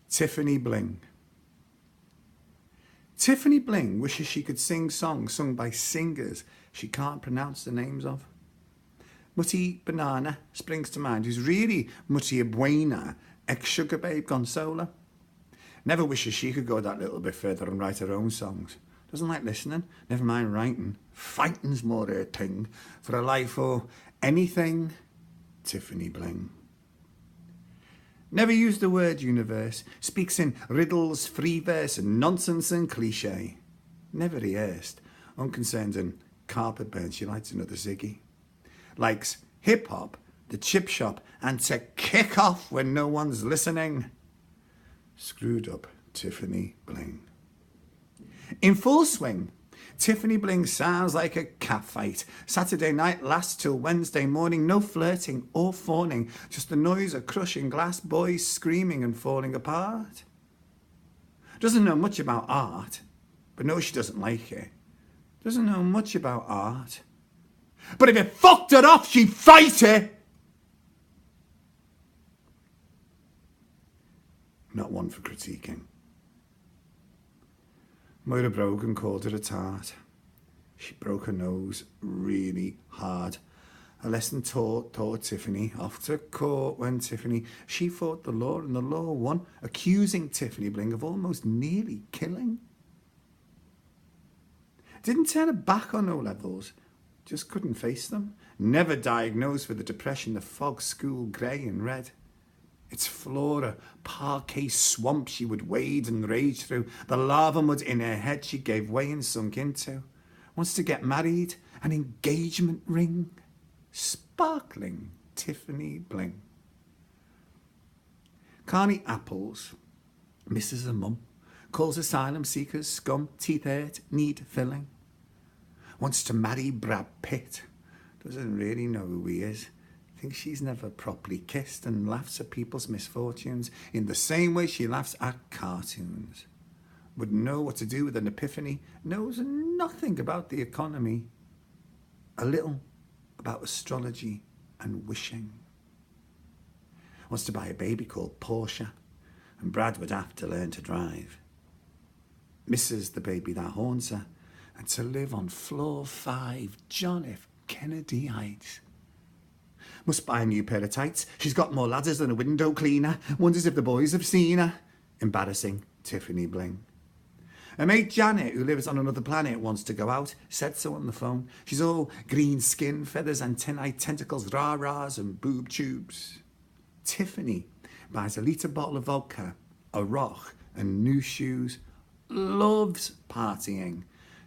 Tiffany Bling. Tiffany Bling wishes she could sing songs sung by singers she can't pronounce the names of. Mutty Banana springs to mind, who's really Mutty Abuena, ex-Sugar Babe gone solo. Never wishes she could go that little bit further and write her own songs. Doesn't like listening, never mind writing. Fighting's more her thing. For a life or anything, Tiffany Bling. Never used the word universe, speaks in riddles, free verse and nonsense and cliché. Never rehearsed, unconcerned in carpet burn, she lights another ciggy. Likes hip-hop, the chip shop and to kick off when no one's listening. Screwed up Tiffany Bling. In full swing, Tiffany Bling sounds like a catfight. Saturday night lasts till Wednesday morning. No flirting or fawning, just the noise of crushing glass, boys screaming and falling apart. Doesn't know much about art, but knows she doesn't like it. Doesn't know much about art, but if it fucked her off, she'd fight it. Not one for critiquing. Moira Brogan called her a tart. She broke her nose really hard. A lesson taught Tiffany. Off to court went Tiffany. She fought the law and the law won, accusing Tiffany Bling of almost nearly killing. Didn't turn her back on O-levels, just couldn't face them. Never diagnosed with a depression that fogged school grey and red. It's flora, parquet swamp she would wade and rage through. The lava mud in her head she gave way and sunk into. Wants to get married, an engagement ring. Sparkling Tiffany Bling. Carney Apples misses her mum. Calls asylum seekers scum. Teeth hurt, need filling. Wants to marry Brad Pitt. Doesn't really know who he is. Thinks she's never properly kissed and laughs at people's misfortunes in the same way she laughs at cartoons. Would know what to do with an epiphany, knows nothing about the economy, a little about astrology and wishing. Wants to buy a baby called Portia, and Brad would have to learn to drive. Misses the baby that haunts her, and to live on floor 5 John F. Kennedy Heights. Must buy a new pair of tights. She's got more ladders than a window cleaner. Wonders if the boys have seen her. Embarrassing Tiffany Bling. Her mate Janet, who lives on another planet, wants to go out. Said so on the phone. She's all green skin, feathers, antennae, tentacles, rah-rahs and boob tubes. Tiffany buys a litre bottle of vodka, a rock and new shoes. Loves partying.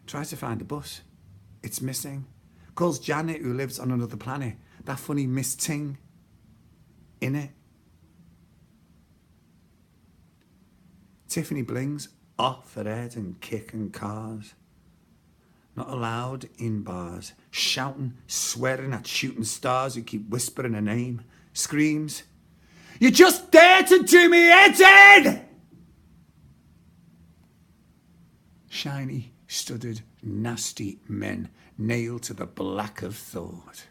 Tries to find a bus. It's missing. Calls Janet, who lives on another planet. That funny Miss Ting. In it. Tiffany Bling's off her head and kicking cars. Not allowed in bars. Shouting, swearing at shooting stars who keep whispering her name. Screams, "You just dare to do me head in!" Shiny, studded, nasty men nailed to the black of thought.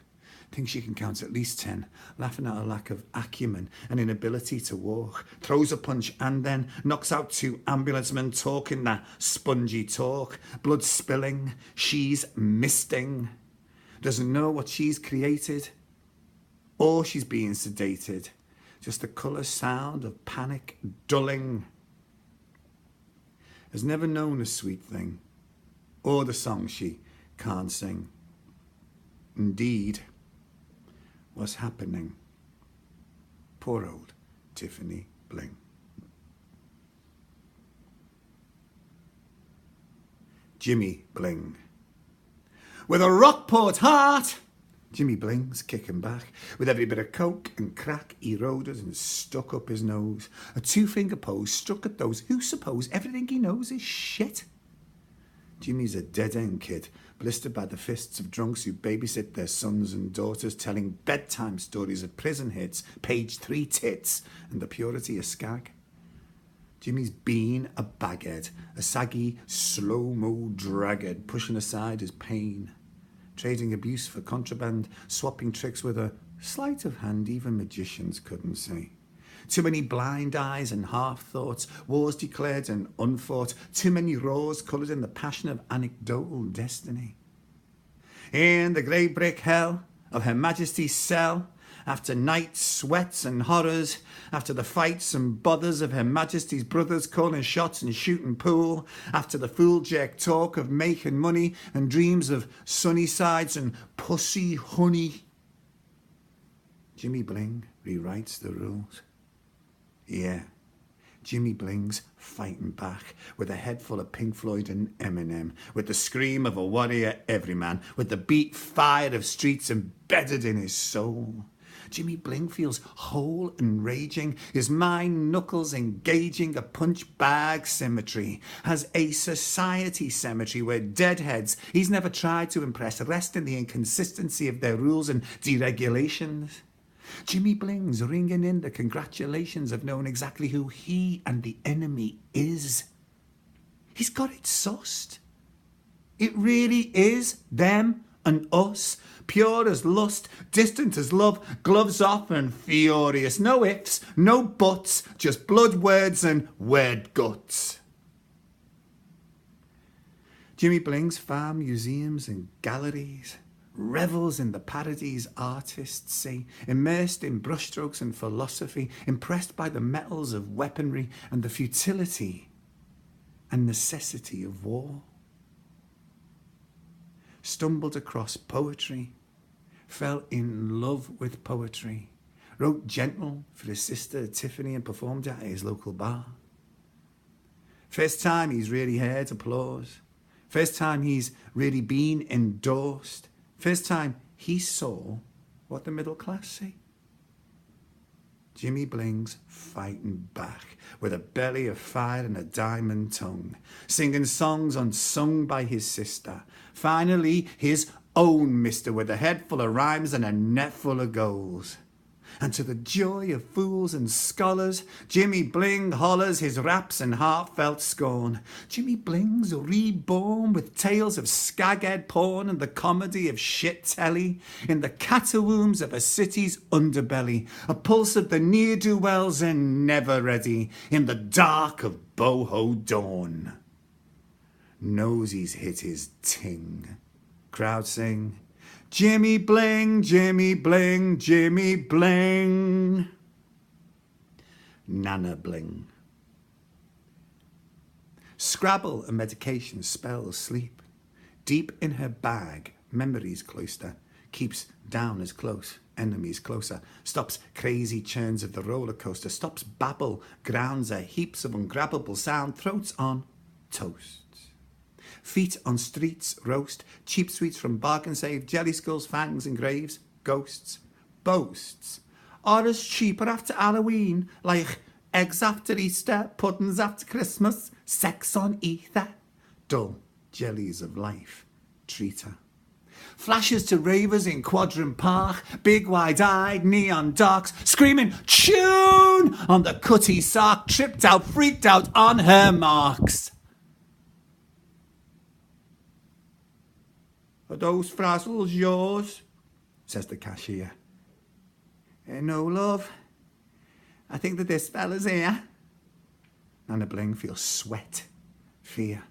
Thinks she can count at least 10, laughing at her lack of acumen and inability to walk. Throws a punch and then knocks out 2 ambulance men talking that spongy talk. Blood spilling, she's misting. Doesn't know what she's created or she's being sedated. Just the colour sound of panic dulling. Has never known a sweet thing or the song she can't sing. Indeed, what's happening? Poor old Tiffany Bling. Jimmy Bling. With a Rockport heart, Jimmy Bling's kicking back. With every bit of coke and crack eroded and stuck up his nose. A 2-finger pose struck at those who suppose everything he knows is shit. Jimmy's a dead-end kid, blistered by the fists of drunks who babysit their sons and daughters, telling bedtime stories of prison hits, page 3 tits, and the purity of skag. Jimmy's been a baghead, a saggy, slow-mo draghead, pushing aside his pain, trading abuse for contraband, swapping tricks with a sleight of hand even magicians couldn't see. Too many blind eyes and half-thoughts, wars declared and unfought, too many roars coloured in the passion of anecdotal destiny. In the grey brick hell of Her Majesty's cell, after night sweats and horrors, after the fights and bothers of Her Majesty's brothers calling shots and shooting pool, after the fool-jerk talk of making money and dreams of sunny sides and pussy honey, Jimmy Bling rewrites the rules. Yeah, Jimmy Bling's fighting back with a head full of Pink Floyd and Eminem, with the scream of a warrior everyman, with the beat fire of streets embedded in his soul. Jimmy Bling feels whole and raging, his mind knuckles engaging a punch bag symmetry, has a society cemetery where deadheads he's never tried to impress rest in the inconsistency of their rules and deregulations. Jimmy Bling's ringing in the congratulations of knowing exactly who he and the enemy is. He's got it sussed. It really is them and us, pure as lust, distant as love, gloves off and furious. No ifs, no buts, just blood words and word guts. Jimmy Bling's farm museums and galleries, revels in the parodies artists see, immersed in brushstrokes and philosophy, impressed by the metals of weaponry and the futility and necessity of war. Stumbled across poetry, fell in love with poetry, wrote Gentle for his sister Tiffany and performed at his local bar. First time he's really heard applause, first time he's really been endorsed, first time he saw what the middle class see. Jimmy Bling's fighting back with a belly of fire and a diamond tongue, singing songs unsung by his sister. Finally, his own mister with a head full of rhymes and a net full of goals. And to the joy of fools and scholars, Jimmy Bling hollers his raps and heartfelt scorn. Jimmy Bling's reborn with tales of skaghead porn and the comedy of shit telly, in the catacombs of a city's underbelly, a pulse of the ne'er-do-wells and never ready, in the dark of boho dawn. Knows he's hit his ting. Crowd sing, Jimmy Bling, Jimmy Bling, Jimmy Bling. Nana Bling. Scrabble and medication spells sleep. Deep in her bag, memories cloister, keeps down as close, enemies closer, stops crazy churns of the roller coaster, stops babble, grounds her heaps of ungrabbable sound, throats on toast. Feet on streets roast, cheap sweets from bargain save, jelly skulls, fangs and graves, ghosts, boasts, are as cheaper after Halloween, like eggs after Easter, puddings after Christmas, sex on ether, dull jellies of life, treat her. Flashes to ravers in Quadrant Park, big wide-eyed neon darks, screaming tune on the cutty sark, tripped out, freaked out on her marks. Are those frazzles yours? Says the cashier. No, love. I think that this fella's here. Nana Bling feels sweat, fear.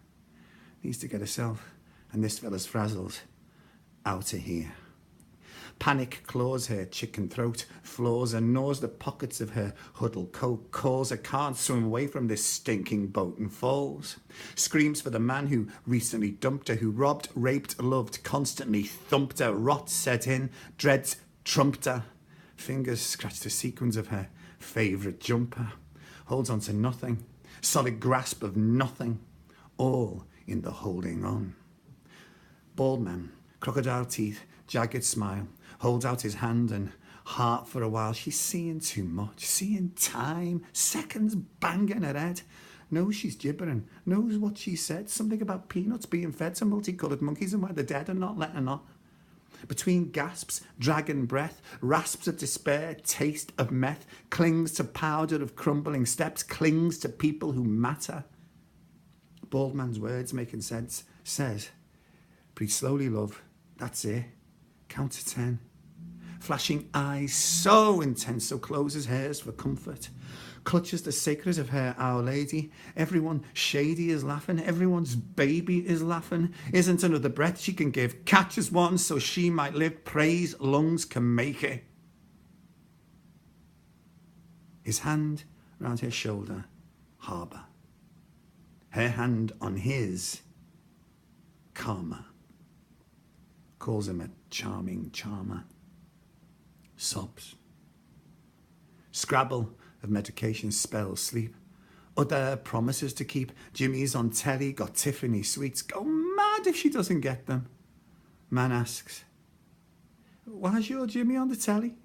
Needs to get herself and this fella's frazzles out of here. Panic claws her chicken throat, floors and gnaws the pockets of her huddled coat, calls her can't swim away from this stinking boat and falls. Screams for the man who recently dumped her, who robbed, raped, loved, constantly thumped her, rot set in, dreads trumped her. Fingers scratch the sequins of her favourite jumper. Holds on to nothing, solid grasp of nothing, all in the holding on. Bald man, crocodile teeth, jagged smile, holds out his hand and heart for a while. She's seeing too much, seeing time, seconds banging her head. Knows she's gibbering, knows what she said, something about peanuts being fed to multicoloured monkeys and why the dead are not letting on. Between gasps, dragon breath, rasps of despair, taste of meth, clings to powder of crumbling steps, clings to people who matter. Bald man's words making sense, says, breathe slowly, love, that's it. Count to 10. Flashing eyes so intense, so closes hers for comfort. clutches the sacred of her Our Lady. Everyone shady is laughing. Everyone's baby is laughing. Isn't another breath she can give. Catches one so she might live. Praise lungs can make it. His hand round her shoulder, harbour. Her hand on his, calmer. Calls him a charming charmer. Sobs. Scrabble of medication spells sleep. Other promises to keep. Jimmy's on telly, got Tiffany sweets. Go mad if she doesn't get them. Man asks, why's your Jimmy on the telly?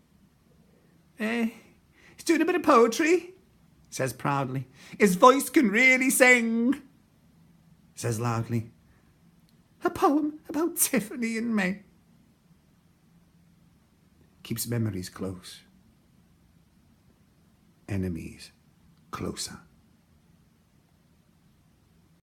He's doing a bit of poetry, says proudly. His voice can really sing, says loudly. A poem about Tiffany and me. Keeps memories close. Enemies closer.